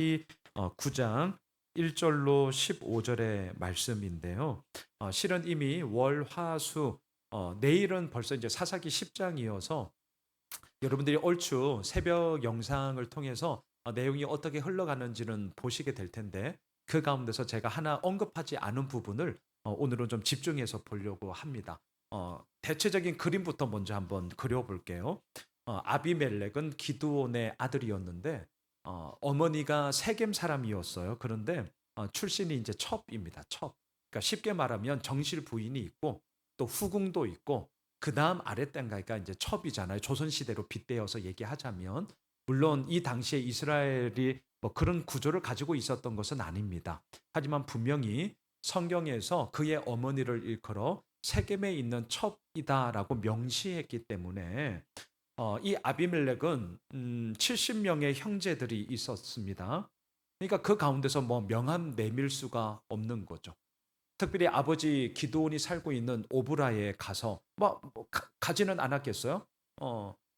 사사기 9장 1절로 15절의 말씀인데요. 실은 이미 월, 화, 수 내일은 벌써 이제 사사기 10장이어서 여러분들이 얼추 새벽 영상을 통해서 내용이 어떻게 흘러가는지는 보시게 될 텐데 그 가운데서 제가 하나 언급하지 않은 부분을 오늘은 좀 집중해서 보려고 합니다. 대체적인 그림부터 먼저 한번 그려볼게요. 아비멜렉은 기드온의 아들이었는데 어머니가 세겜 사람이었어요. 그런데 출신이 이제 첩입니다. 첩. 그러니까 쉽게 말하면 정실 부인이 있고 또 후궁도 있고 그 다음 아랫단가가 이제 첩이잖아요. 조선시대로 빗대어서 얘기하자면. 물론 이 당시에 이스라엘이 뭐 그런 구조를 가지고 있었던 것은 아닙니다. 하지만 분명히 성경에서 그의 어머니를 일컬어 세겜에 있는 첩이다라고 명시했기 때문에 이 아비멜렉은 70명의 형제들이 있었습니다. 그러니까 그 가운데서 뭐 명함 내밀 수가 없는 거죠. 특별히 아버지 기드온이 살고 있는 오브라에 가서 가지는 않았겠어요?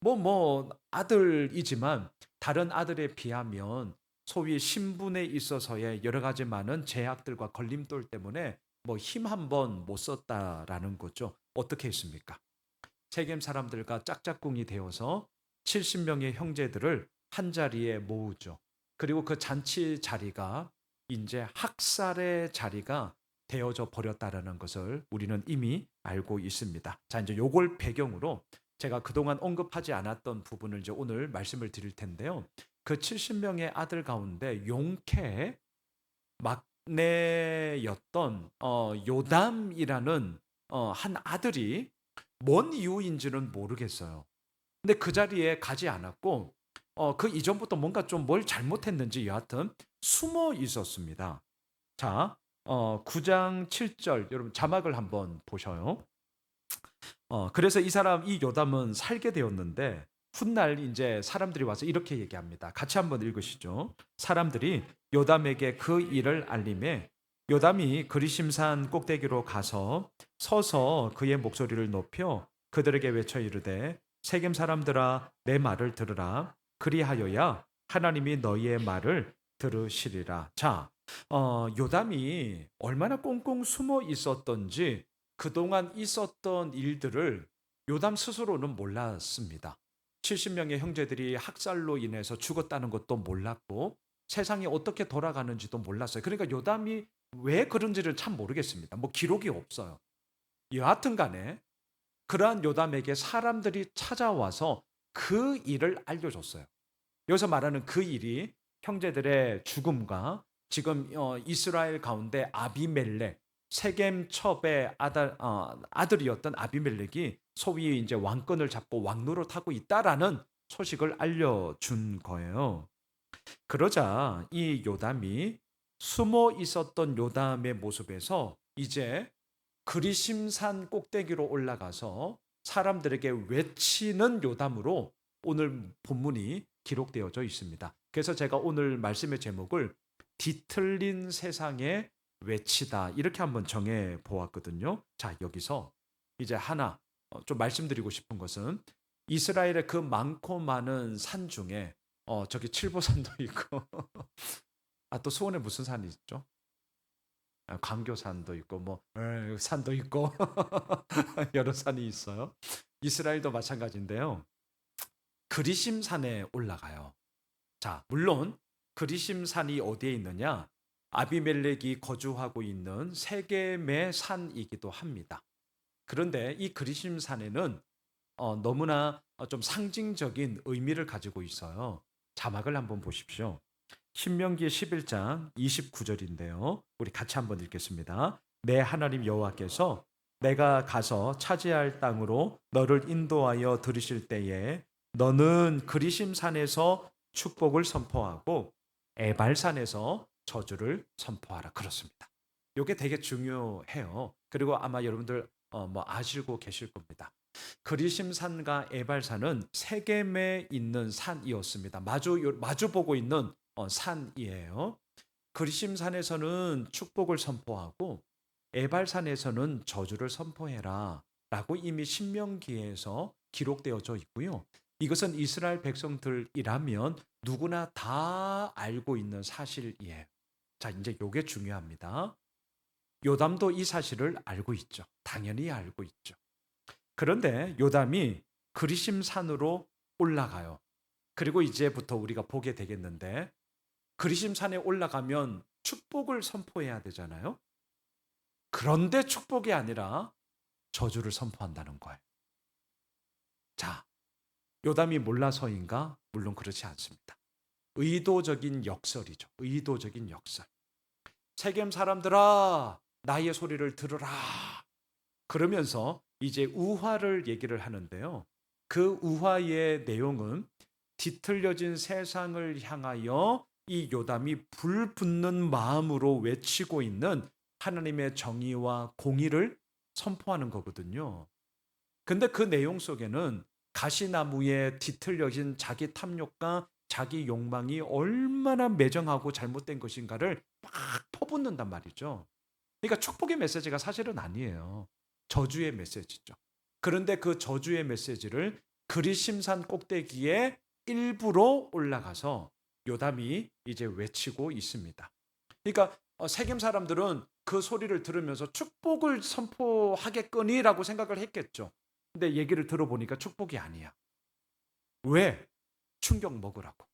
뭐 아들이지만 다른 아들에 비하면 소위 신분에 있어서의 여러 가지 많은 제약들과 걸림돌 때문에 뭐 힘 한 번 못 썼다라는 거죠. 어떻게 했습니까? 세겜 사람들과 짝짝꿍이 되어서 70명의 형제들을 한 자리에 모으죠. 그리고 그 잔치 자리가 이제 학살의 자리가 되어져 버렸다라는 것을 우리는 이미 알고 있습니다. 자, 이제 요걸 배경으로 제가 그동안 언급하지 않았던 부분을 이제 오늘 말씀을 드릴 텐데요. 그 70명의 아들 가운데 용케 막내였던 요담이라는 한 아들이 뭔 이유인지는 모르겠어요. 근데 그 자리에 가지 않았고 그 이전부터 뭔가 좀 뭘 잘못했는지 여하튼 숨어 있었습니다. 자, 9장 7절 여러분 자막을 한번 보셔요. 그래서 이 사람 이 요담은 살게 되었는데 훗날 이제 사람들이 와서 이렇게 얘기합니다. 같이 한번 읽으시죠. 사람들이 요담에게 그 일을 알림해 요담이 그리심산 꼭대기로 가서 서서 그의 목소리를 높여 그들에게 외쳐 이르되 세겜 사람들아 내 말을 들으라 그리하여야 하나님이 너희의 말을 들으시리라. 자, 요담이 얼마나 꽁꽁 숨어 있었던지 그동안 있었던 일들을 요담 스스로는 몰랐습니다. 70명의 형제들이 학살로 인해서 죽었다는 것도 몰랐고 세상이 어떻게 돌아가는지도 몰랐어요. 그러니까 요담이 왜 그런지를 참 모르겠습니다. 뭐 기록이 없어요. 여하튼 간에 그러한 요담에게 사람들이 찾아와서 그 일을 알려줬어요. 여기서 말하는 그 일이 형제들의 죽음과 지금 이스라엘 가운데 아비멜렉 세겜 첩의 아들이었던 아비멜렉이 소위 이제 왕권을 잡고 왕노릇하고 있다라는 소식을 알려준 거예요. 그러자 이 요담이 숨어 있었던 요담의 모습에서 이제 그리심산 꼭대기로 올라가서 사람들에게 외치는 요담으로 오늘 본문이 기록되어져 있습니다. 그래서 제가 오늘 말씀의 제목을 뒤틀린 세상에 외치다 이렇게 한번 정해 보았거든요. 자, 여기서 이제 하나 좀 말씀드리고 싶은 것은 이스라엘의 그 많고 많은 산 중에 저기 칠보산도 있고 또 수원에 무슨 산이 있죠? 광교산도 있고 뭐 산도 있고 여러 산이 있어요. 이스라엘도 마찬가지인데요. 그리심산에 올라가요. 자, 물론 그리심산이 어디에 있느냐? 아비멜렉이 거주하고 있는 세겜의 산이기도 합니다. 그런데 이 그리심산에는 너무나 좀 상징적인 의미를 가지고 있어요. 자막을 한번 보십시오. 신명기 11장 29절인데요. 우리 같이 한번 읽겠습니다. 내 하나님 여호와께서 내가 가서 차지할 땅으로 너를 인도하여 들이실 때에 너는 그리심산에서 축복을 선포하고 에발산에서 저주를 선포하라. 그렇습니다. 이게 되게 중요해요. 그리고 아마 여러분들 뭐 아시고 계실 겁니다. 그리심산과 에발산은 세겜에 있는 산이었습니다. 마주 보고 있는 산이에요. 그리심산에서는 축복을 선포하고 에발산에서는 저주를 선포해라 라고 이미 신명기에서 기록되어져 있고요. 이것은 이스라엘 백성들이라면 누구나 다 알고 있는 사실이에요. 자, 이제 요게 중요합니다. 요담도 이 사실을 알고 있죠. 당연히 알고 있죠. 그런데 요담이 그리심 산으로 올라가요. 그리고 이제부터 우리가 보게 되겠는데, 그리심 산에 올라가면 축복을 선포해야 되잖아요. 그런데 축복이 아니라 저주를 선포한다는 거예요. 자, 요담이 몰라서인가? 물론 그렇지 않습니다. 의도적인 역설이죠. 의도적인 역설. 세겜 사람들아, 나의 소리를 들으라. 그러면서 이제 우화를 얘기를 하는데요. 그 우화의 내용은 뒤틀려진 세상을 향하여 이 요담이 불붙는 마음으로 외치고 있는 하나님의 정의와 공의를 선포하는 거거든요. 근데 그 내용 속에는 가시나무에 뒤틀려진 자기 탐욕과 자기 욕망이 얼마나 매정하고 잘못된 것인가를 막 퍼붓는단 말이죠. 그러니까 축복의 메시지가 사실은 아니에요. 저주의 메시지죠. 그런데 그 저주의 메시지를 그리심산 꼭대기에 일부러 올라가서 요담이 이제 외치고 있습니다. 그러니까 세겜 사람들은 그 소리를 들으면서 축복을 선포하겠거니라고 생각을 했겠죠. 근데 얘기를 들어보니까 축복이 아니야. 왜? 충격 먹으라고.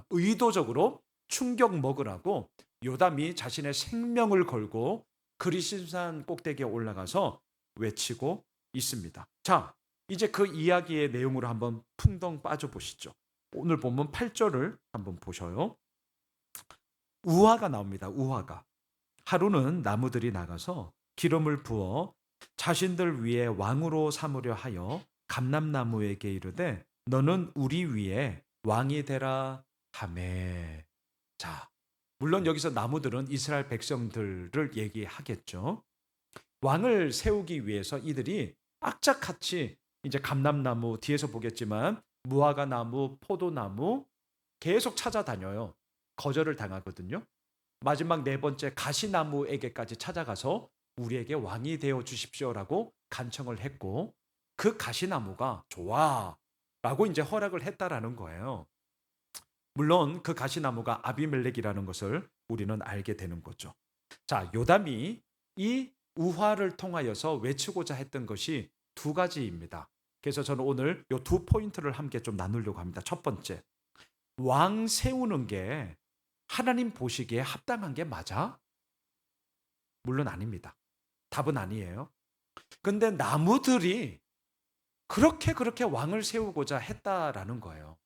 의도적으로 충격 먹으라고 요담이 자신의 생명을 걸고 그리심산 꼭대기에 올라가서 외치고 있습니다. 자, 이제 그 이야기의 내용으로 한번 풍덩 빠져보시죠. 오늘 본문 8절을 한번 보셔요. 우화가 나옵니다. 우화가. 하루는 나무들이 나가서 기름을 부어 자신들 위에 왕으로 삼으려 하여 감람나무에게 이르되 너는 우리 위에 왕이 되라 하매. 자, 물론 여기서 나무들은 이스라엘 백성들을 얘기하겠죠. 왕을 세우기 위해서 이들이 악착같이 이제 감람나무 뒤에서 보겠지만 무화과 나무, 포도나무 계속 찾아다녀요. 거절을 당하거든요. 마지막 네 번째 가시나무에게까지 찾아가서 우리에게 왕이 되어 주십시오라고 간청을 했고 그 가시나무가 좋아 라고 이제 허락을 했다라는 거예요. 물론 그 가시나무가 아비멜렉이라는 것을 우리는 알게 되는 거죠. 자, 요담이 이 우화를 통하여서 외치고자 했던 것이 두 가지입니다. 그래서 저는 오늘 이 두 포인트를 함께 좀 나누려고 합니다. 첫 번째, 왕 세우는 게 하나님 보시기에 합당한 게 맞아? 물론 아닙니다. 답은 아니에요. 근데 나무들이 그렇게 왕을 세우고자 했다라는 거예요.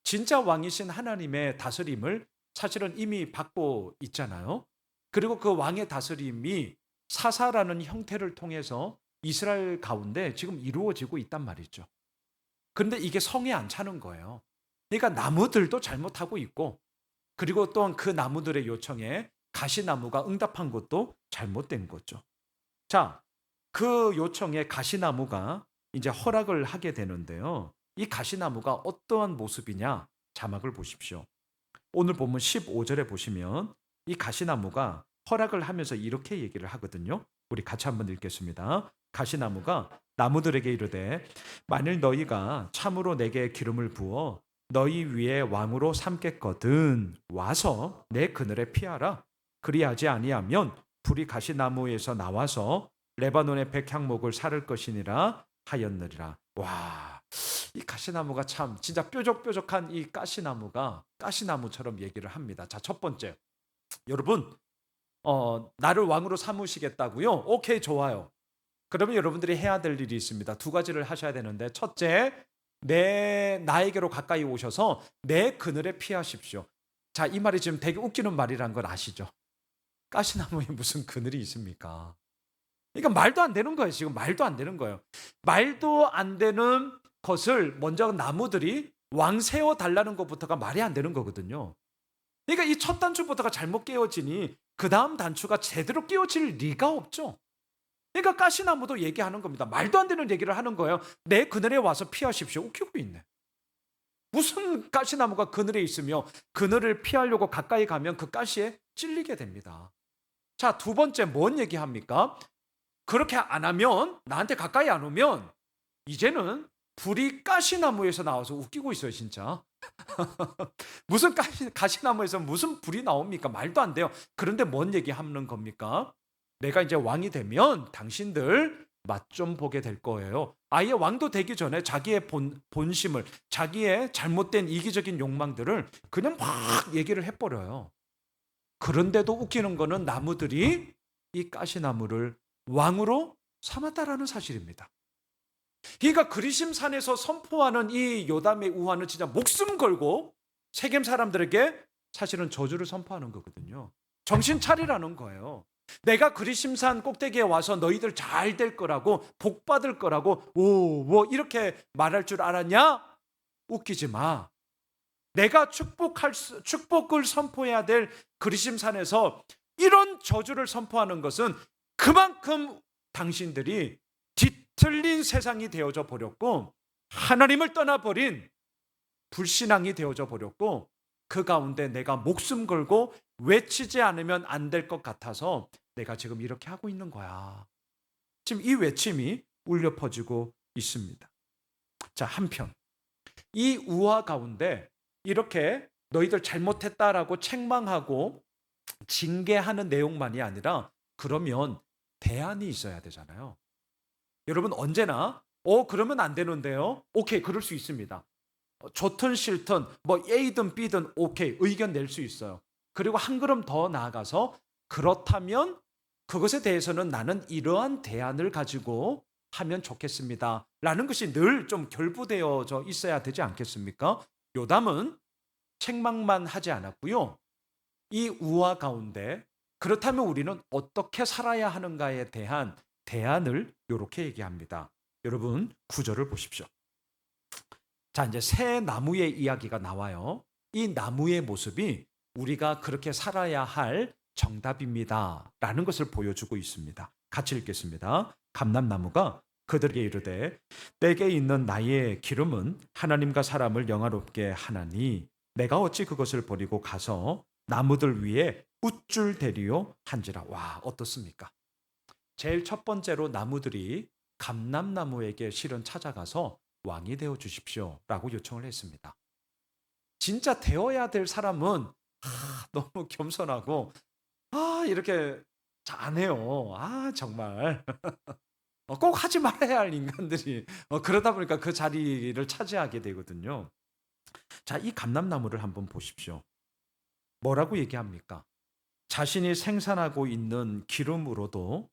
진짜 왕이신 하나님의 다스림을 사실은 이미 받고 있잖아요. 그리고 그 왕의 다스림이 사사라는 형태를 통해서 이스라엘 가운데 지금 이루어지고 있단 말이죠. 그런데 이게 성에 안 차는 거예요. 그러니까 나무들도 잘못하고 있고 그리고 또한 그 나무들의 요청에 가시나무가 응답한 것도 잘못된 거죠. 자, 그 요청에 가시나무가 이제 허락을 하게 되는데요. 이 가시나무가 어떠한 모습이냐? 자막을 보십시오. 오늘 본문 15절에 보시면 이 가시나무가 허락을 하면서 이렇게 얘기를 하거든요. 우리 같이 한번 읽겠습니다. 가시나무가 나무들에게 이르되 만일 너희가 참으로 내게 기름을 부어 너희 위에 왕으로 삼겠거든 와서 내 그늘에 피하라. 그리하지 아니하면 불이 가시나무에서 나와서 레바논의 백향목을 사를 것이니라 하였느니라. 와, 이 가시나무가 참 진짜 뾰족뾰족한 이 가시나무가 가시나무처럼 얘기를 합니다. 자, 첫 번째, 여러분 나를 왕으로 삼으시겠다고요? 오케이, 좋아요. 그러면 여러분들이 해야 될 일이 있습니다. 두 가지를 하셔야 되는데, 첫째, 나에게로 가까이 오셔서 내 그늘에 피하십시오. 자, 이 말이 지금 되게 웃기는 말이라는 걸 아시죠? 가시나무에 무슨 그늘이 있습니까? 그러니까 말도 안 되는 거예요. 지금 말도 안 되는 거예요. 말도 안 되는 것을 먼저 나무들이 왕 세워 달라는 것부터가 말이 안 되는 거거든요. 그러니까 이 첫 단추부터가 잘못 깨어지니 그 다음 단추가 제대로 깨어질 리가 없죠. 그러니까 가시나무도 얘기하는 겁니다. 말도 안 되는 얘기를 하는 거예요. 내 그늘에 와서 피하십시오. 웃기고 있네. 무슨 가시나무가 그늘에 있으며 그늘을 피하려고 가까이 가면 그 가시에 찔리게 됩니다. 자, 두 번째 뭔 얘기합니까? 그렇게 안 하면, 나한테 가까이 안 오면 이제는 불이 가시나무에서 나와서 웃기고 있어요, 진짜. 무슨 가시나무에서 무슨 불이 나옵니까? 말도 안 돼요. 그런데 뭔 얘기하는 겁니까? 내가 이제 왕이 되면 당신들 맛 좀 보게 될 거예요. 아예 왕도 되기 전에 자기의 본심을, 자기의 잘못된 이기적인 욕망들을 그냥 막 얘기를 해버려요. 그런데도 웃기는 거는 나무들이 이 가시나무를 왕으로 삼았다라는 사실입니다. 그러니까 그리심산에서 선포하는 이 요담의 우화는 진짜 목숨 걸고 세겜 사람들에게 사실은 저주를 선포하는 거거든요. 정신 차리라는 거예요. 내가 그리심산 꼭대기에 와서 너희들 잘 될 거라고, 복 받을 거라고, 뭐 이렇게 말할 줄 알았냐? 웃기지 마. 내가 축복을 선포해야 될 그리심산에서 이런 저주를 선포하는 것은 그만큼 당신들이 뒤틀린 세상이 되어져 버렸고, 하나님을 떠나버린 불신앙이 되어져 버렸고, 그 가운데 내가 목숨 걸고 외치지 않으면 안 될 것 같아서 내가 지금 이렇게 하고 있는 거야. 지금 이 외침이 울려 퍼지고 있습니다. 자, 한편 이 우화 가운데 이렇게 너희들 잘못했다라고 책망하고 징계하는 내용만이 아니라 그러면 대안이 있어야 되잖아요. 여러분 언제나 그러면 안 되는데요. 오케이, 그럴 수 있습니다. 좋든 싫든 뭐 A든 B든 오케이, 의견 낼 수 있어요. 그리고 한 걸음 더 나아가서 그렇다면 그것에 대해서는 나는 이러한 대안을 가지고 하면 좋겠습니다 라는 것이 늘 좀 결부되어져 있어야 되지 않겠습니까? 요담은 책망만 하지 않았고요. 이 우화 가운데 그렇다면 우리는 어떻게 살아야 하는가에 대한 대안을 이렇게 얘기합니다. 여러분 9절을 보십시오. 자, 이제 새 나무의 이야기가 나와요. 이 나무의 모습이 우리가 그렇게 살아야 할 정답입니다 라는 것을 보여주고 있습니다. 같이 읽겠습니다. 감람나무가 그들에게 이르되 내게 있는 나의 기름은 하나님과 사람을 영화롭게 하나니 내가 어찌 그것을 버리고 가서 나무들 위에 우쭐 대리요 한지라. 와, 어떻습니까? 제일 첫 번째로 나무들이 감람나무에게 실은 찾아가서 왕이 되어 주십시오 라고 요청을 했습니다. 진짜 되어야 될 사람은 너무 겸손하고 이렇게 안 해요. 정말 꼭 하지 말아야 할 인간들이 그러다 보니까 그 자리를 차지하게 되거든요. 자, 이 감람나무를 한번 보십시오. 뭐라고 얘기합니까? 자신이 생산하고 있는 기름으로도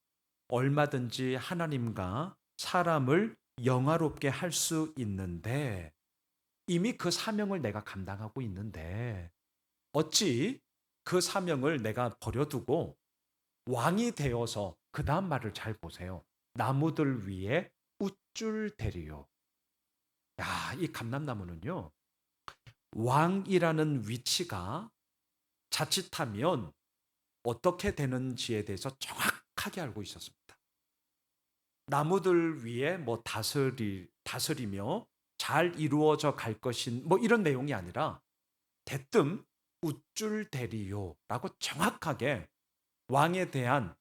얼마든지 하나님과 사람을 영화롭게 할 수 있는데, 이미 그 사명을 내가 감당하고 있는데 어찌 그 사명을 내가 버려두고 왕이 되어서, 그 다음 말을 잘 보세요. 나무들 위에 우쭐 대리요. 야, 이 감람나무는요, 왕이라는 위치가 자칫하면 어떻게 되는지에 대해서 정확하게 알고 있었습니다. 나무들 위에 뭐 다스리며 잘 이루어져 갈 것인 뭐 이런 내용이 아니라 대뜸 우쭐 대리요라고 정확하게 왕에 대한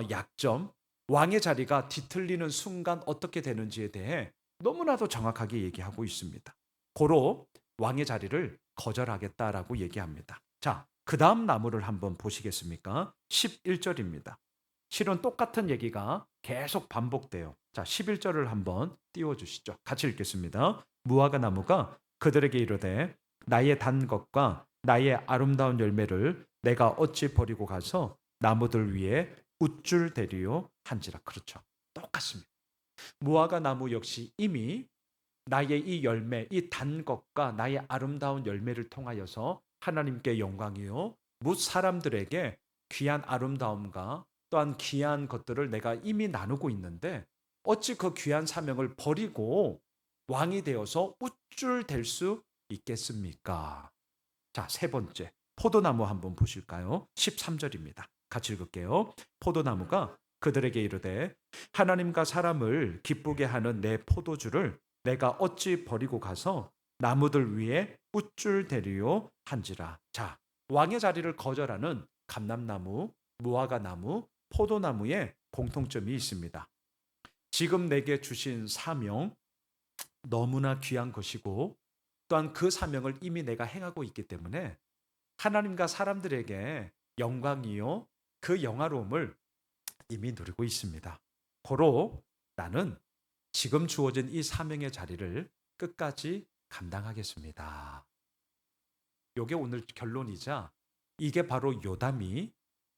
약점, 왕의 자리가 뒤틀리는 순간 어떻게 되는지에 대해 너무나도 정확하게 얘기하고 있습니다. 고로 왕의 자리를 거절하겠다라고 얘기합니다. 자, 그 다음 나무를 한번 보시겠습니까? 11절입니다. 실은 똑같은 얘기가 계속 반복돼요. 자, 11절을 한번 띄워주시죠. 같이 읽겠습니다. 무화과 나무가 그들에게 이르되 나의 단 것과 나의 아름다운 열매를 내가 어찌 버리고 가서 나무들 위에 우쭐 대리요 한지라. 그렇죠. 똑같습니다. 무화과 나무 역시 이미 나의 이 열매, 이 단 것과 나의 아름다운 열매를 통하여서 하나님께 영광이요 뭇 사람들에게 귀한 아름다움과 또한 귀한 것들을 내가 이미 나누고 있는데 어찌 그 귀한 사명을 버리고 왕이 되어서 우쭐 댈 수 있겠습니까? 자, 세 번째 포도나무 한번 보실까요? 13절입니다. 같이 읽을게요. 포도나무가 그들에게 이르되 하나님과 사람을 기쁘게 하는 내 포도주를 내가 어찌 버리고 가서 나무들 위에 우쭐 대리요 한지라. 자, 왕의 자리를 거절하는 감람나무, 무화과 나무, 포도나무에 공통점이 있습니다. 지금 내게 주신 사명, 너무나 귀한 것이고 또한 그 사명을 이미 내가 행하고 있기 때문에 하나님과 사람들에게 영광이요 그 영화로움을 이미 누리고 있습니다. 고로 나는 지금 주어진 이 사명의 자리를 끝까지 감당하겠습니다. 요게 오늘 결론이자 이게 바로 요담이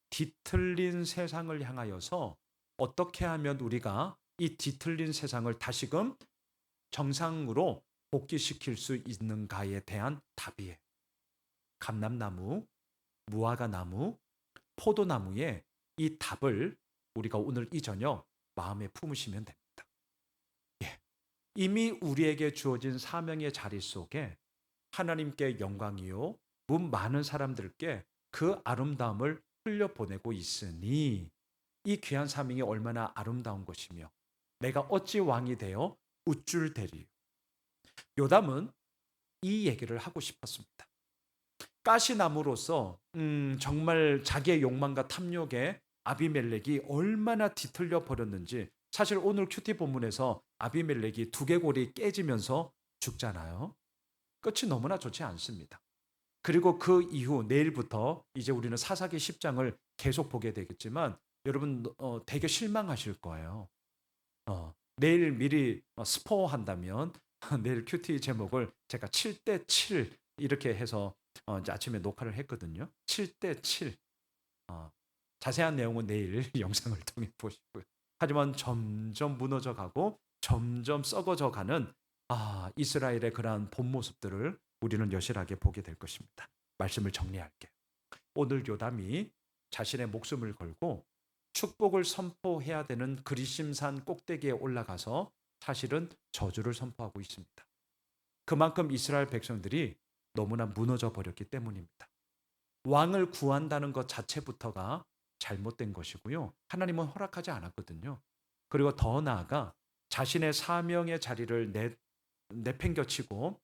뒤틀린 세상을 향하여서 어떻게 하면 우리가 이 뒤틀린 세상을 다시금 정상으로 복귀시킬 수 있는가에 대한 답이에요. 감람나무, 무화과나무, 포도나무의 이 답을 우리가 오늘 이 저녁 마음에 품으시면 됩니다. 예. 이미 우리에게 주어진 사명의 자리 속에 하나님께 영광이요 문 많은 사람들께 그 아름다움을 흘려보내고 있으니 이 귀한 사명이 얼마나 아름다운 것이며 내가 어찌 왕이 되어 우쭐대리요. 요담은 이 얘기를 하고 싶었습니다. 가시나무로서 정말 자기의 욕망과 탐욕에 아비멜렉이 얼마나 뒤틀려 버렸는지 사실 오늘 큐티 본문에서 아비멜렉이 두개골이 깨지면서 죽잖아요. 끝이 너무나 좋지 않습니다. 그리고 그 이후 내일부터 이제 우리는 사사기 10장을 계속 보게 되겠지만 여러분 되게 실망하실 거예요. 내일 미리 스포한다면 내일 큐티 제목을 제가 7대 7 이렇게 해서 이제 아침에 녹화를 했거든요. 7대 7. 자세한 내용은 내일 영상을 통해 보시고요. 하지만 점점 무너져 가고 점점 썩어져 가는 이스라엘의 그러한 본 모습들을 우리는 여실하게 보게 될 것입니다. 말씀을 정리할게요. 오늘 요담이 자신의 목숨을 걸고 축복을 선포해야 되는 그리심산 꼭대기에 올라가서 사실은 저주를 선포하고 있습니다. 그만큼 이스라엘 백성들이 너무나 무너져 버렸기 때문입니다. 왕을 구한다는 것 자체부터가 잘못된 것이고요. 하나님은 허락하지 않았거든요. 그리고 더 나아가 자신의 사명의 자리를 내팽겨치고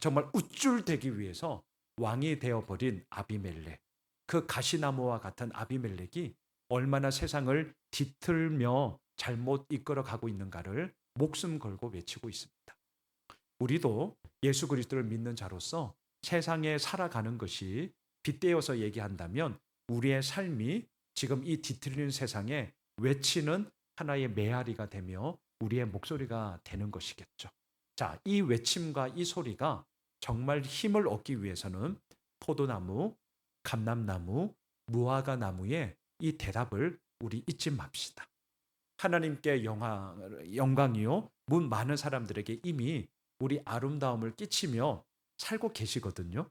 정말 우쭐대기 위해서 왕이 되어버린 아비멜렉, 그 가시나무와 같은 아비멜렉이 얼마나 세상을 뒤틀며 잘못 이끌어가고 있는가를 목숨 걸고 외치고 있습니다. 우리도 예수 그리스도를 믿는 자로서 세상에 살아가는 것이 빗대어서 얘기한다면 우리의 삶이 지금 이 뒤틀리는 세상에 외치는 하나의 메아리가 되며 우리의 목소리가 되는 것이겠죠. 자, 이 외침과 이 소리가 정말 힘을 얻기 위해서는 포도나무, 감람나무, 무화과나무의 이 대답을 우리 잊지 맙시다. 하나님께 영광이요 문 많은 사람들에게 이미 우리 아름다움을 끼치며 살고 계시거든요.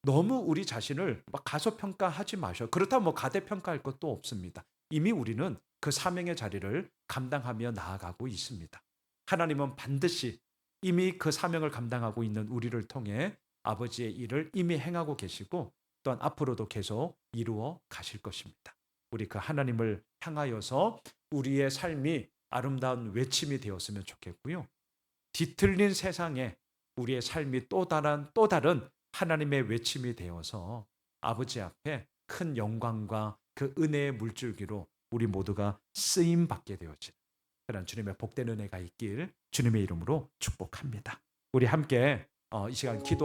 너무 우리 자신을 막 가소평가하지 마셔. 그렇다면 뭐 가대평가할 것도 없습니다. 이미 우리는 그 사명의 자리를 감당하며 나아가고 있습니다. 하나님은 반드시 이미 그 사명을 감당하고 있는 우리를 통해 아버지의 일을 이미 행하고 계시고 또한 앞으로도 계속 이루어 가실 것입니다. 우리 그 하나님을 향하여서 우리의 삶이 아름다운 외침이 되었으면 좋겠고요. 뒤틀린 세상에 우리의 삶이 또 다른 하나님의 외침이 되어서 아버지 앞에 큰 영광과 그 은혜의 물줄기로 우리 모두가 쓰임 받게 되어지는 그런 주님의 복된 은혜가 있길 주님의 이름으로 축복합니다. 우리 함께 이 시간 기도